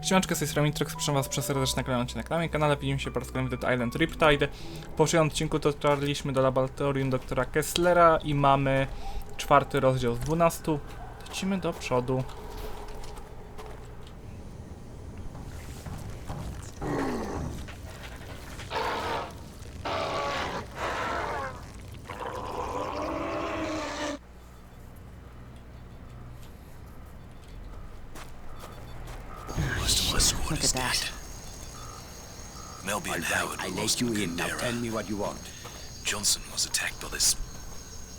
Siemeczkę, z tej strony Mitroks, proszę was przeserdeczne kliknąć na kanale. Widzimy się po raz kolejny w Island Riptide. W poprzednim odcinku dotarliśmy do laboratorium doktora Kesslera i mamy 4. rozdział z 12. Lecimy do przodu. Look at that. Melby and Howard I were let lost you in the in. Now Caldera. tell me what you want. Johnson was attacked by this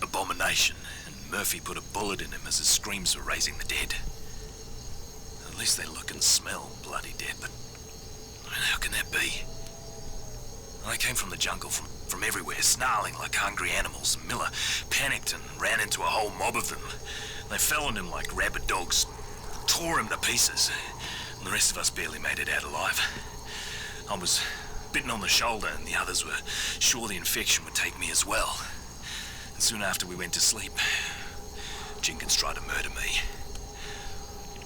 abomination, and Murphy put a bullet in him as his screams were raising the dead. At least they look and smell bloody dead, but how can that be? I came from the jungle, from everywhere, snarling like hungry animals. Miller panicked and ran into a whole mob of them. They fell on him like rabid dogs, tore him to pieces. The rest of us barely made it out alive. I was bitten on the shoulder and the others were sure the infection would take me as well. And soon after we went to sleep, Jenkins tried to murder me.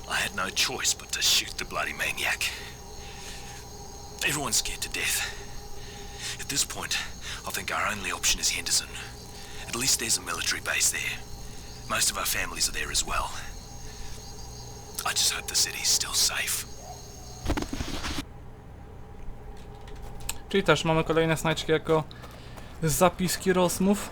I had no choice but to shoot the bloody maniac. Everyone's scared to death. At this point, I think our only option is Henderson. At least there's a military base there. Most of our families are there as well. I just hope the city's still safe. Czyli też mamy kolejne znaczki jako zapiski rozmów.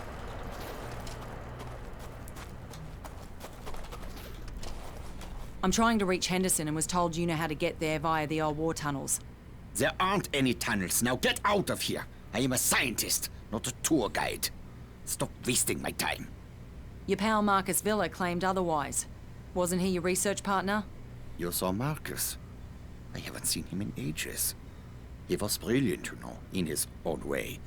I'm trying to reach Henderson and was told you know how to get there via the old war tunnels. There aren't any tunnels. Now get out of here. I am a scientist, not a tour guide. Stop wasting my time. Your pal Marcus Villa claimed otherwise. Wasn't he your research partner? You saw Marcus. I haven't seen him in ages. He was brilliant, you know, in his own way.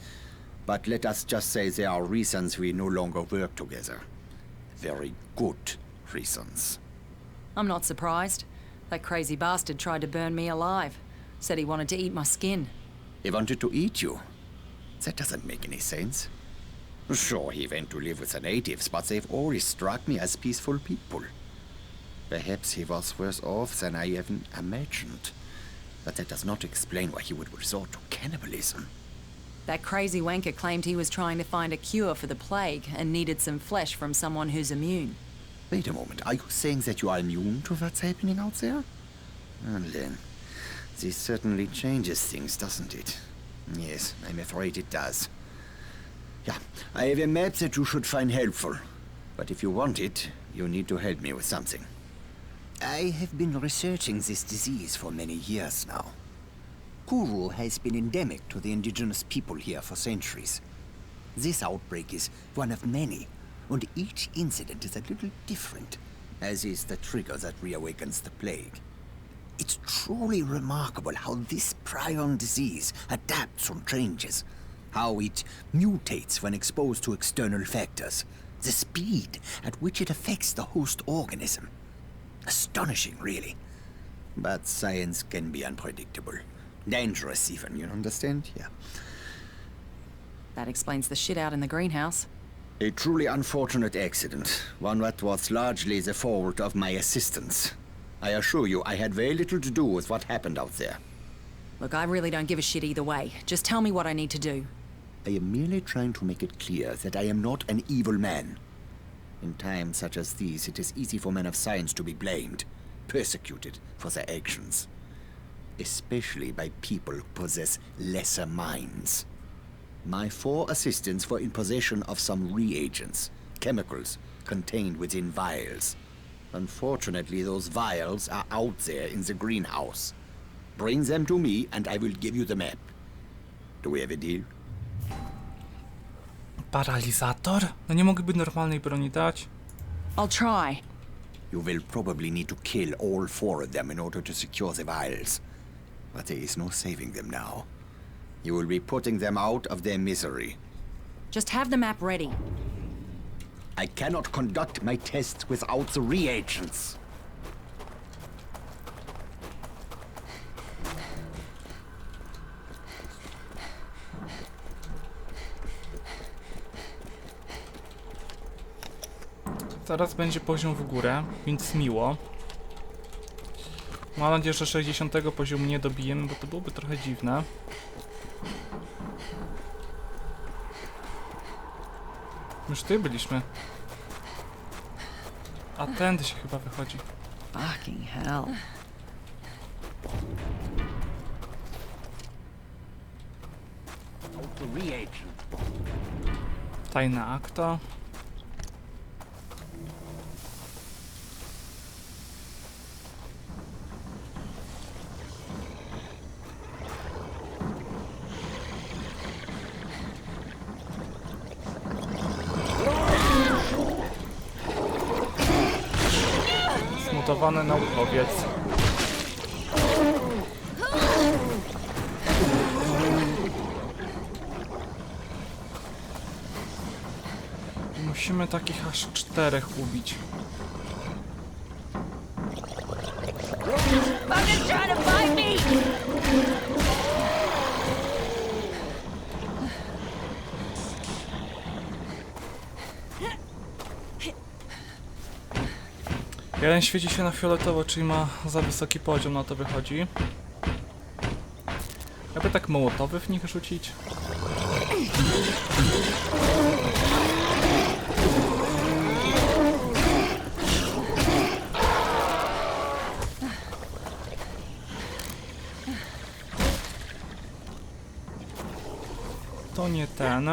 But let us just say there are reasons we no longer work together. Very good reasons. I'm not surprised. That crazy bastard tried to burn me alive. Said he wanted to eat my skin. He wanted to eat you. That doesn't make any sense. Sure, he went to live with the natives, but they've always struck me as peaceful people. Perhaps he was worse off than I even imagined. But that does not explain why he would resort to cannibalism. That crazy wanker claimed he was trying to find a cure for the plague and needed some flesh from someone who's immune. Wait a moment, are you saying that you are immune to what's happening out there? Well then, this certainly changes things, doesn't it? Yes, I'm afraid it does. Yeah, I have a map that you should find helpful. But if you want it, you need to help me with something. I have been researching this disease for many years now. Kuru has been endemic to the indigenous people here for centuries. This outbreak is one of many, and each incident is a little different, as is the trigger that reawakens the plague. It's truly remarkable how this prion disease adapts and changes, how it mutates when exposed to external factors, the speed at which it affects the host organism. Astonishing, really. But science can be unpredictable. Dangerous even, you understand? Yeah. That explains the shit out in the greenhouse. A truly unfortunate accident, one that was largely the fault of my assistants. I assure you, I had very little to do with what happened out there. Look, I really don't give a shit either way. Just tell me what I need to do. I am merely trying to make it clear that I am not an evil man. In times such as these, it is easy for men of science to be blamed, persecuted for their actions. Especially by people who possess lesser minds. My 4 assistants were in possession of some reagents, chemicals, contained within vials. Unfortunately, those vials are out there in the greenhouse. Bring them to me and I will give you the map. Do we have a deal? Paralizator? No nie mogłyby normalnej broni dać. I'll try. You will probably need to kill all 4 of them in order to secure the vials. But there is no saving them now. You will be putting them out of their misery. Just have the map ready. I cannot conduct my tests without the reagents. Zaraz będzie poziom w górę, więc miło. Mam nadzieję, że 60 poziomu nie dobijemy, bo to byłoby trochę dziwne. Już tutaj byliśmy. A tędy się chyba wychodzi. Fucking hell. Tajna akta. Zmutowany naukowiec. Musimy takich aż 4 ubić. Fucking trying to find me! Jeden świeci się na fioletowo, czyli ma za wysoki poziom, na to wychodzi. Jakby tak mołotowy w nich rzucić. To nie ten.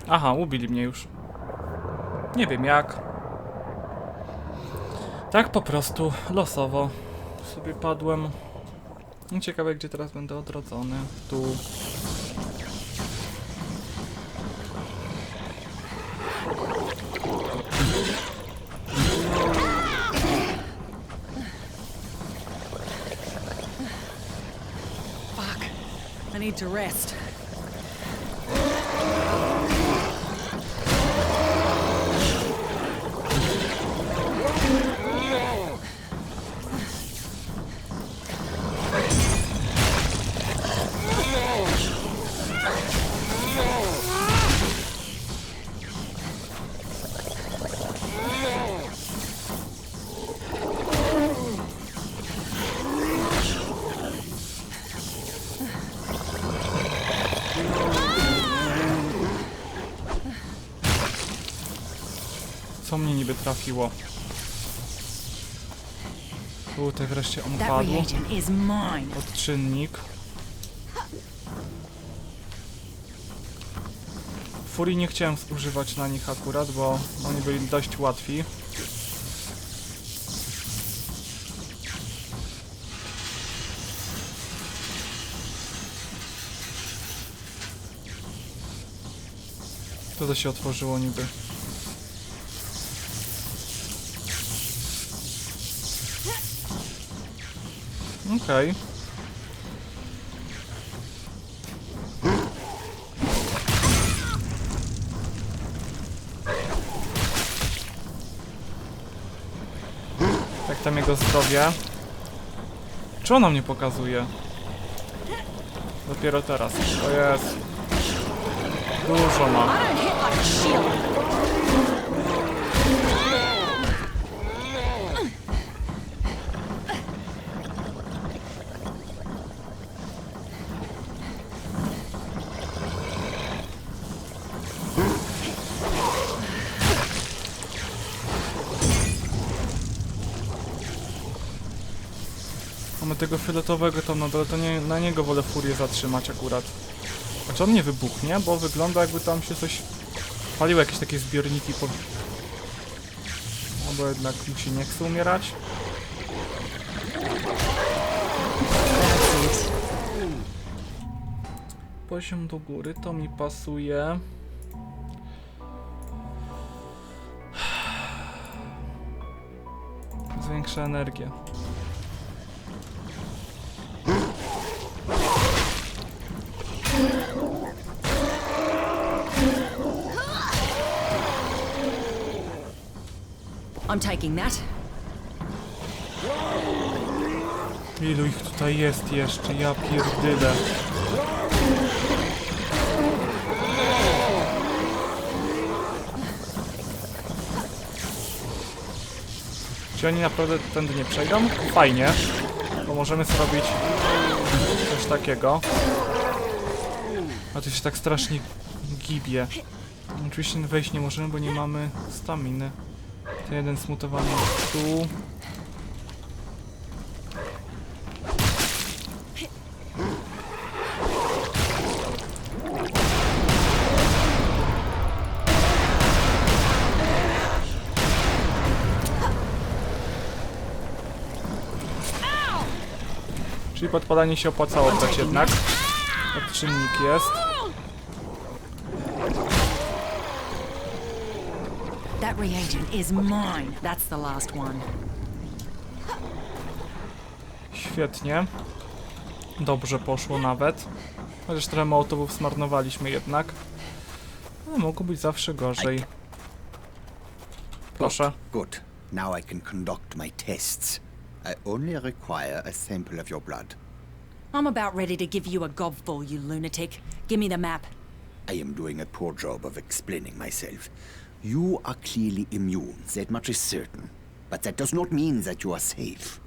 Aha, ubili mnie już. Nie wiem jak. Tak po prostu, losowo sobie padłem. Ciekawe, gdzie teraz będę odrodzony. Tu. Fuck. I need to rest. Co mnie niby trafiło? Tutaj wreszcie on That padł. reagent is mine. Odczynnik. Furii nie chciałem używać na nich akurat, bo oni byli dość łatwi. To się otworzyło niby. Okej. Jak tam jego zdrowie? Czy ono mnie pokazuje? Dopiero teraz. O jest. Dużo ma. I don't hit like a shield. Mamy tego fioletowego tam na dole, to nie, na niego wolę furię zatrzymać akurat. Znaczy on nie wybuchnie, bo wygląda jakby tam się coś paliło, jakieś takie zbiorniki po... Albo jednak musi nie chce umierać. Poziom do góry, to mi pasuje. Zwiększa energię. I'm taking that. Ilu ich tutaj jest jeszcze? Ja pierdyle. Czy oni naprawdę tędy nie przejdą? Fajnie, bo możemy zrobić coś takiego. A to się tak strasznie gibie. Oczywiście wejść nie możemy, bo nie mamy staminy. Ten jeden smutowany tu. Czyli podpalanie się opłacało brać jednak. Odczynnik jest. That reagent is mine. That's the last one. Świetnie. Dobrze poszło nawet. Chociaż trochę mołotowów zmarnowaliśmy jednak. No, mogło być zawsze gorzej. Proszę. Good. Now I can conduct my tests. I only require a sample of your blood. I'm about ready to give you a gobful, you lunatic. Give me the map. I am doing a poor job of explaining myself. You are clearly immune, that much is certain. But that does not mean that you are safe.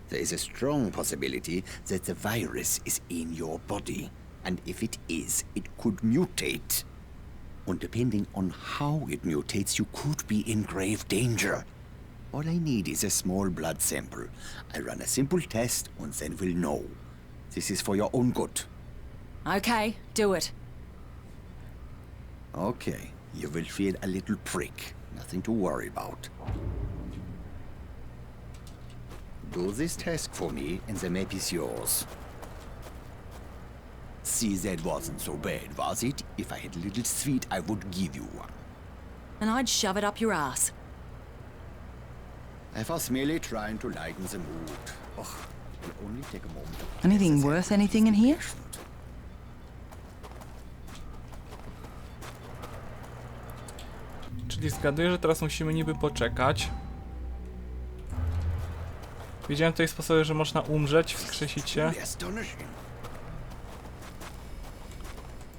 There is a strong possibility that the virus is in your body. And if it is, it could mutate. And depending on how it mutates, you could be in grave danger. All I need is a small blood sample. I run a simple test and then we'll know. This is for your own good. Okay, do it. Okay, you will feel a little prick. Nothing to worry about. Do this task for me and the map is yours. See, that wasn't so bad, was it? If I had a little sweet, I would give you one. And I'd shove it up your ass. I was merely trying to lighten the mood. Oh, it will only take a moment. Anything worth anything in here? Czyli zgaduję, że teraz musimy niby poczekać. Widziałem tutaj sposoby, że można umrzeć, wskrzesić się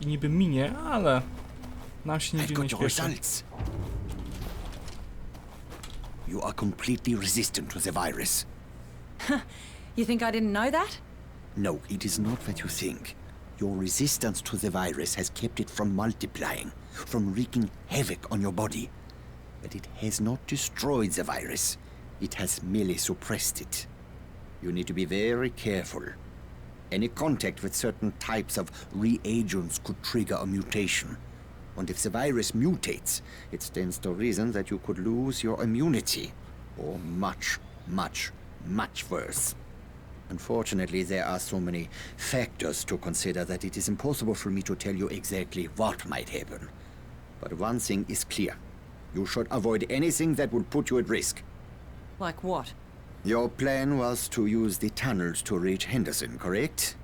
i niby minie, ale nam się nigdzie nie śpieszy. You are completely resistant to the virus. You think I didn't know that? No, it is not what you think. Your resistance to the virus has kept it from multiplying, from wreaking havoc on your body. But it has not destroyed the virus. It has merely suppressed it. You need to be very careful. Any contact with certain types of reagents could trigger a mutation. And if the virus mutates, it stands to reason that you could lose your immunity. Or much, much, much worse. Unfortunately, there are so many factors to consider that it is impossible for me to tell you exactly what might happen. But one thing is clear. You should avoid anything that would put you at risk. Like what? Your plan was to use the tunnels to reach Henderson, correct?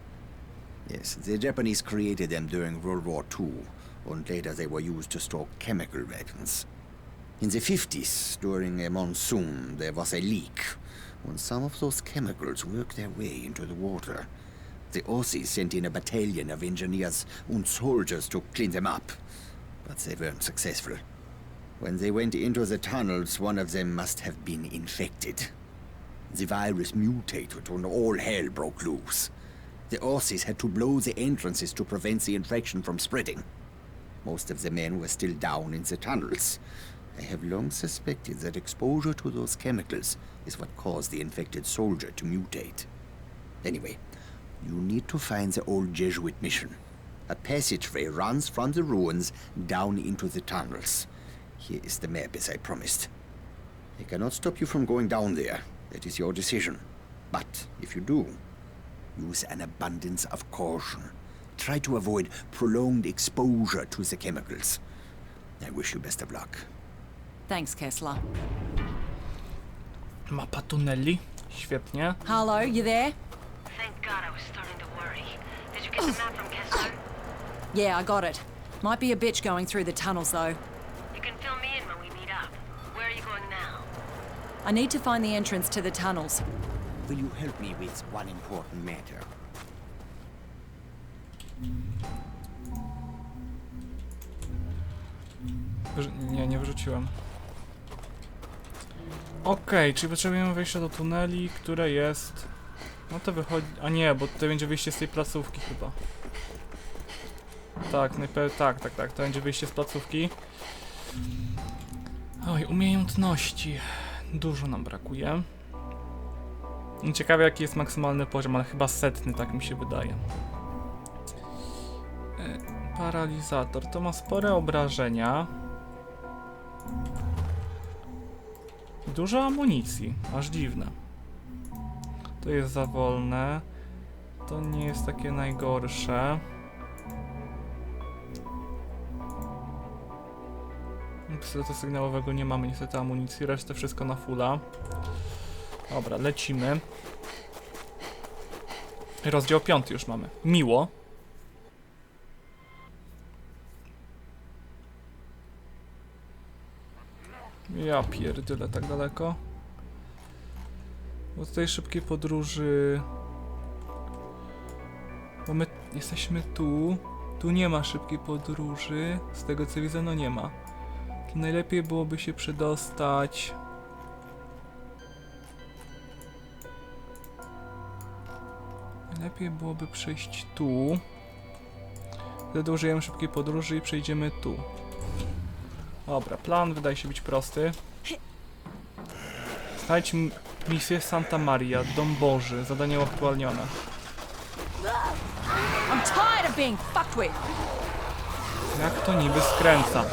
Yes, the Japanese created them during World War II, and later they were used to store chemical weapons. In the 50s, during a monsoon, there was a leak, and some of those chemicals worked their way into the water. The Aussies sent in a battalion of engineers and soldiers to clean them up, but they weren't successful. When they went into the tunnels, one of them must have been infected. The virus mutated and all hell broke loose. The Aussies had to blow the entrances to prevent the infection from spreading. Most of the men were still down in the tunnels. I have long suspected that exposure to those chemicals is what caused the infected soldier to mutate. Anyway, you need to find the old Jesuit mission. A passageway runs from the ruins down into the tunnels. Here is the map, as I promised. I cannot stop you from going down there. That is your decision. But if you do, use an abundance of caution. Try to avoid prolonged exposure to the chemicals. I wish you best of luck. Thanks, Kessler. Mapa tuneli. Świetnie. Hello, you there? Thank God, I was starting to worry. Did you get the map from Kessler? Yeah, I got it. Might be a bitch going through the tunnels, though. You can fill me in when we meet up. Where are you going now? I need to find the entrance to the tunnels. Will you help me with one important matter? Nie wyrzuciłem. Okej, czyli potrzebujemy wejścia do tuneli, które jest... No to wychodzi... A nie, bo tutaj będzie wyjście z tej placówki chyba. Tak, tak, to będzie wyjście z placówki. Oj, umiejętności. Dużo nam brakuje. Ciekawe jaki jest maksymalny poziom, ale chyba 100, tak mi się wydaje. Paralizator, to ma spore obrażenia. Dużo amunicji, aż dziwne. To jest za wolne. To nie jest takie najgorsze. Pistoletu sygnałowego nie mamy niestety amunicji, resztę wszystko na fulla. Dobra, lecimy. Rozdział 5 już mamy. Miło. Ja pierdolę tak daleko. Bo tutaj szybkiej podróży... Bo my jesteśmy tu. Tu nie ma szybkiej podróży. Z tego co widzę, no nie ma. To najlepiej byłoby się przedostać... Najlepiej byłoby przejść tu. Wtedy użyjemy szybkiej podróży i przejdziemy tu. Dobra, plan wydaje się być prosty. Znajdź misję Santa Maria, Dom Boży, zadanie uaktualnione. I'm tired of being fucked with. Jak to niby skręca?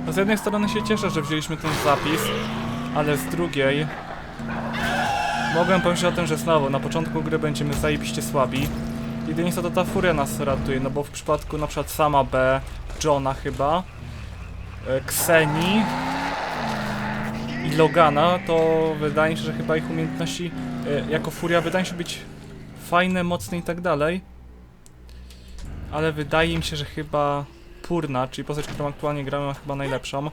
No z jednej strony się cieszę, że wzięliśmy ten zapis, ale z drugiej... Mogłem pomyśleć o tym, że znowu na początku gry będziemy zajebiście słabi. Jedynie co to ta furia nas ratuje, no bo w przypadku na przykład sama B, Johna chyba, Kseni i Logana, to wydaje mi się, że chyba ich umiejętności jako furia wydają się być fajne, mocne i tak dalej. Ale wydaje mi się, że chyba Purna, czyli postać, którą aktualnie gramy, ma chyba najlepszą.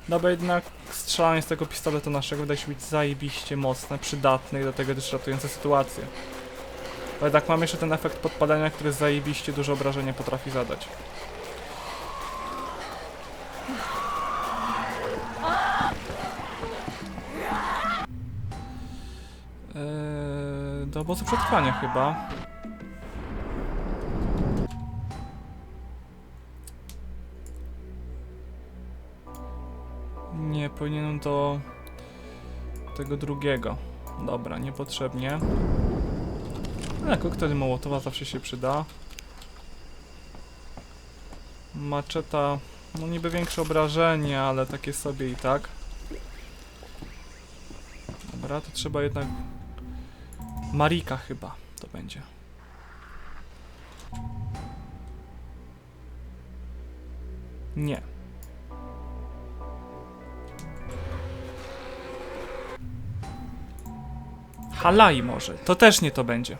No bo jednak strzelanie z tego pistoletu naszego wydaje się być zajebiście mocne, przydatne i do tego też ratujące sytuację. Ale tak mam jeszcze ten efekt podpalenia, który zajebiście dużo obrażenia potrafi zadać. Do obozu przetrwania chyba. Nie, powinienem do tego drugiego. Dobra, niepotrzebnie. Ale koktajl Mołotowa zawsze się przyda. Maczeta, no niby większe obrażenie, ale takie sobie i tak. Dobra, to trzeba jednak... Marika chyba to będzie. Nie. Halai może. To też nie to będzie.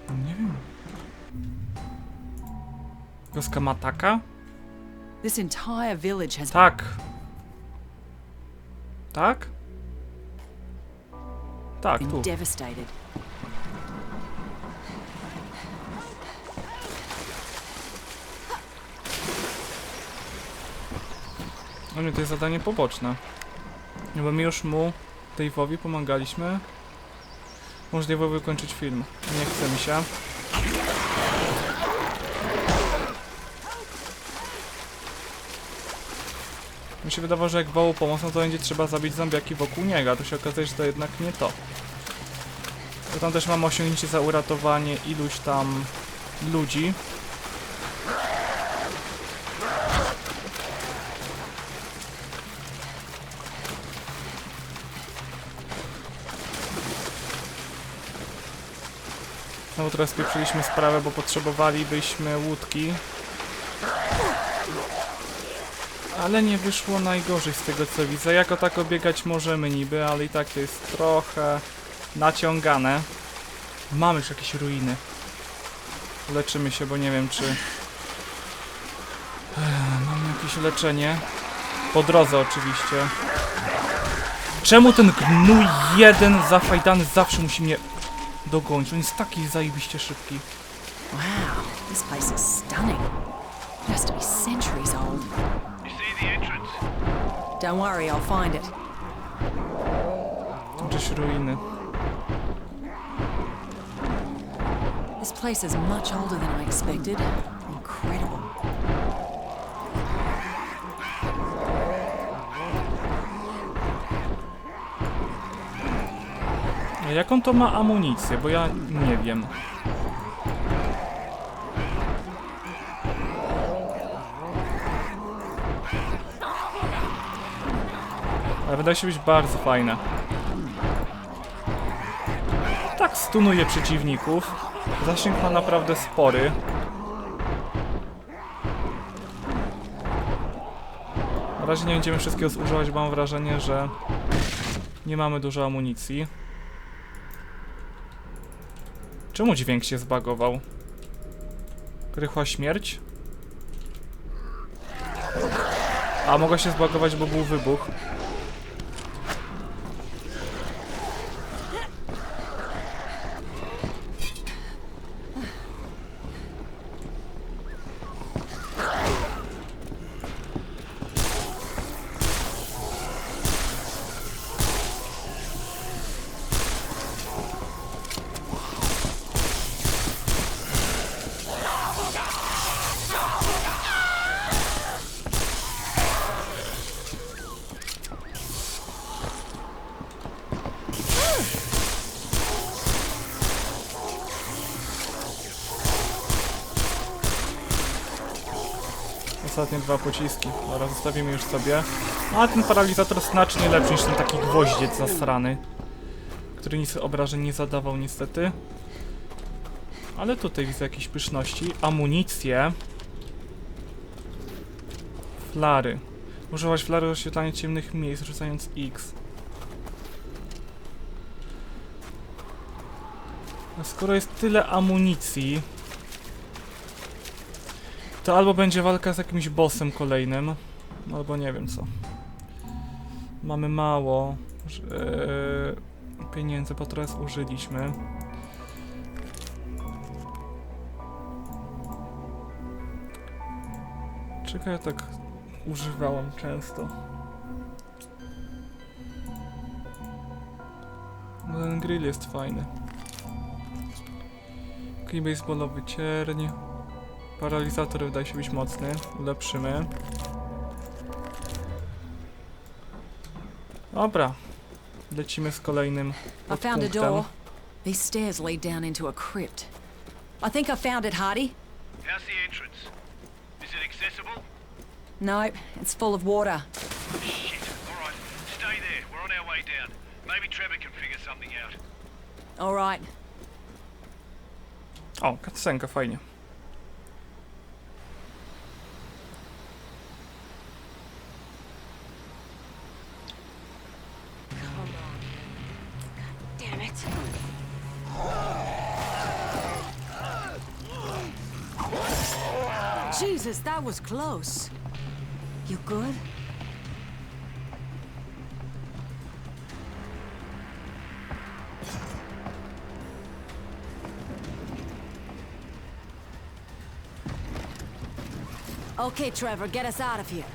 Nie wiem. Wioska Mataka? This entire village has Tak. Tak? Tak, been tu. devastated. No nie, to jest zadanie poboczne. No bo my już mu, Dave'owi, pomagaliśmy. Może Dave'owi kończyć film. Nie chce mi się. Mi się wydawało, że jak wołał pomoc, no to będzie trzeba zabić zombiaki wokół niego, a tu się okazuje, że to jednak nie to. Bo tam też mamy osiągnięcie za uratowanie iluś tam ludzi. Znowu teraz spieprzyliśmy sprawę, bo potrzebowalibyśmy łódki. Ale nie wyszło najgorzej z tego co widzę. Jako tako biegać możemy niby, ale i tak to jest trochę naciągane. Mamy już jakieś ruiny. Leczymy się, bo nie wiem czy... Mam jakieś leczenie. Po drodze oczywiście. Czemu ten gnój jeden zafajdany zawsze musi mnie dogonić? On jest taki zajebiście szybki. Wow, this place is stunning. It has to be centuries old. You see the entrance? Don't worry, I'll find it. Gdzieś ruiny. This place is much older than I expected. Incredible. A jaką to ma amunicję? Bo ja nie wiem. Ale wydaje się być bardzo fajne. Tak stunuje przeciwników. Zasięg ma naprawdę spory. Na razie nie będziemy wszystkiego zużywać, bo mam wrażenie, że nie mamy dużo amunicji. Czemu dźwięk się zbagował? Rychła śmierć? A mogła się zbagować, bo był wybuch. Ostatnie 2 pociski. Dobra, zostawimy już sobie. A ten paralizator znacznie lepszy niż ten taki gwoździec zasrany, który nic obrażeń nie zadawał niestety. Ale tutaj widzę jakieś pyszności. Amunicję. Flary. Używać flary do oświetlania ciemnych miejsc, rzucając X. A skoro jest tyle amunicji, to albo będzie walka z jakimś bossem kolejnym, albo nie wiem co. Mamy mało pieniędzy, bo teraz użyliśmy. Czego ja tak używałam często? No ten grill jest fajny. Kij baseballowy, cierń. Paralizator wydaje się być mocny. Ulepszymy. Dobra. Lecimy z kolejnym I found a podpunktem. door. These stairs lead down into a crypt. I think I found it, Hardy. How's the entrance? Is it accessible? Nope, it's full of water. Shit. All right. Stay there. We're on our way down. Maybe Trevor can figure something out. All right. O, cutscenka, fajnie. Damn it. Jesus, that was close. You good? Okay, Trevor, get us out of here.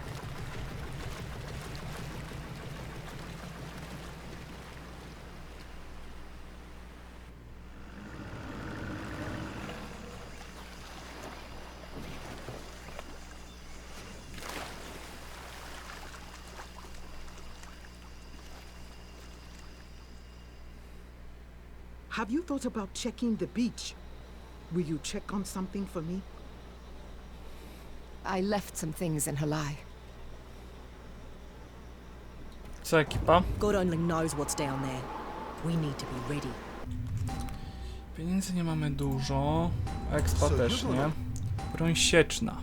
Have you thought about checking the beach? Will you check on something for me? I left some things in Halai. Co ekipa? God only knows what's down there. We need to be ready. Pieniędzy nie mamy dużo. Expa też nie. Broń sieczna.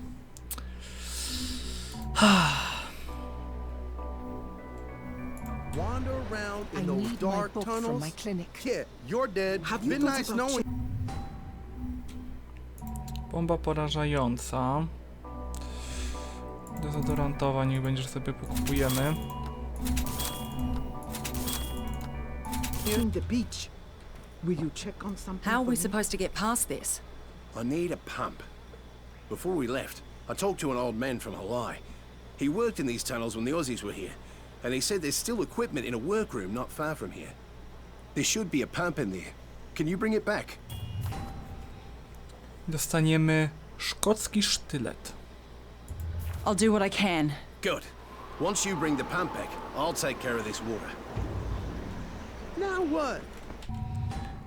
Wander around I in those need my dark book from tunnels. my clinic. Yeah, you're dead. Have you Been thought nice about knowing. Bomba porażająca. Dezodorantowa, niech będzie, że sobie pokupujemy. In the beach. Will you check on something? How are for we me? supposed to get past this? I need a pump. Before we left, I talked to an old man from Hawaii. He worked in these tunnels when the Aussies were here, and he said there's still equipment in a workroom not far from here. There should be a pump in there. Can you bring it back? Dostaniemy szkocki sztylet. I'll do what I can. Good. Once you bring the pump back, I'll take care of this water. Now what?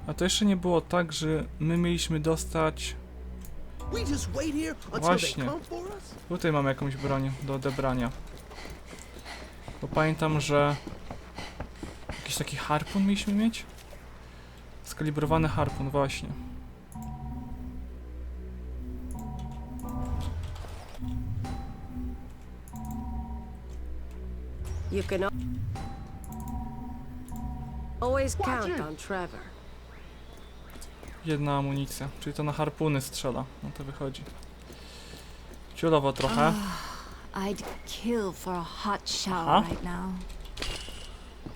A to jeszcze nie było tak, że my mieliśmy dostać... We just wait here until Właśnie. they come for us? Tutaj mamy jakąś broń do odebrania. Bo pamiętam, że... Jakiś taki harpun mieliśmy mieć? Skalibrowany harpun, właśnie. You can always count on Trevor. Jedna amunicja, czyli to na harpuny strzela. No to wychodzi. Ciulowo trochę. I'd kill for a hot shower Aha. right now.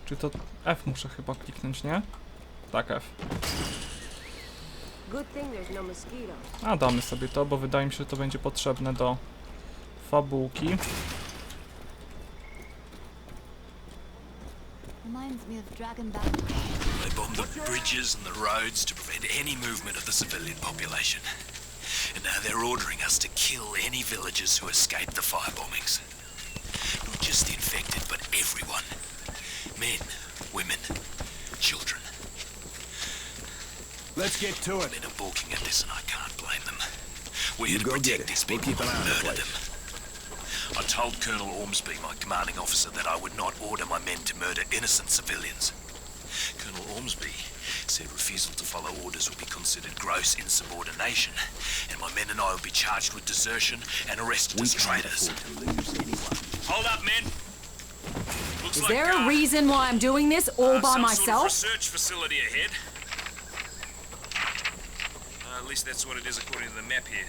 Czy to F muszę chyba kliknąć, nie? Tak, F. Good thing there's no mosquitoes. A damy sobie to, bo wydaje mi się, że to będzie potrzebne do fabułki. Reminds me of Dragonback. They bombed the bridges and the roads to prevent any movement of the civilian population. And now they're ordering us to kill any villagers who escape the firebombings. Not just the infected, but everyone. Men, women, children. Let's get to it. Men are balking at this and I can't blame them. We're here You to go get protect it. these We'll people, keep an not eye on the murder place. them. I told Colonel Ormsby, my commanding officer, that I would not order my men to murder innocent civilians. Colonel Ormsby said refusal to follow orders would be considered gross insubordination, and my men and I would be charged with desertion and arrested as traitors. Hold up, men! Looks Is like there a reason why I'm doing this all by some myself? sort of research facility ahead. At least that's what it is according to the map here.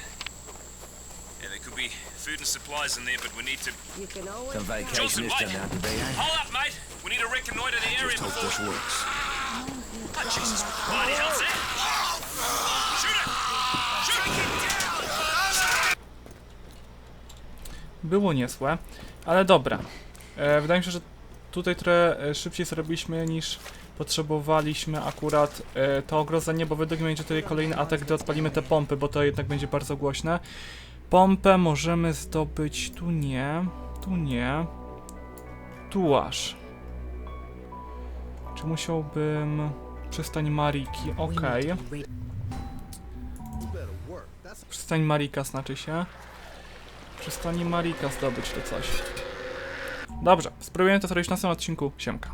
And there could be food and supplies in there, but we need to... You can always Some count. Johnson, vacationist wait! turned out to be, eh? Hold up, mate! We need to reconnoiter the area Hope before... this works. Oh, Jesus, what the bloody hell's that? Shoot it! Shoot it! Było niezłe, ale dobra. Wydaje mi się, że tutaj trochę szybciej zrobiliśmy niż potrzebowaliśmy akurat to ogrodzenie, bo według mnie będzie tutaj kolejny atak, gdy odpalimy te pompy, bo to jednak będzie bardzo głośne. Pompę możemy zdobyć tu nie, tu nie, tu aż. Czy musiałbym... Przystań Mariki, okej. Przystań Marika znaczy się. Przystani Marika zdobyć to coś. Dobrze, spróbujemy to zrobić w następnym odcinku. Siemka.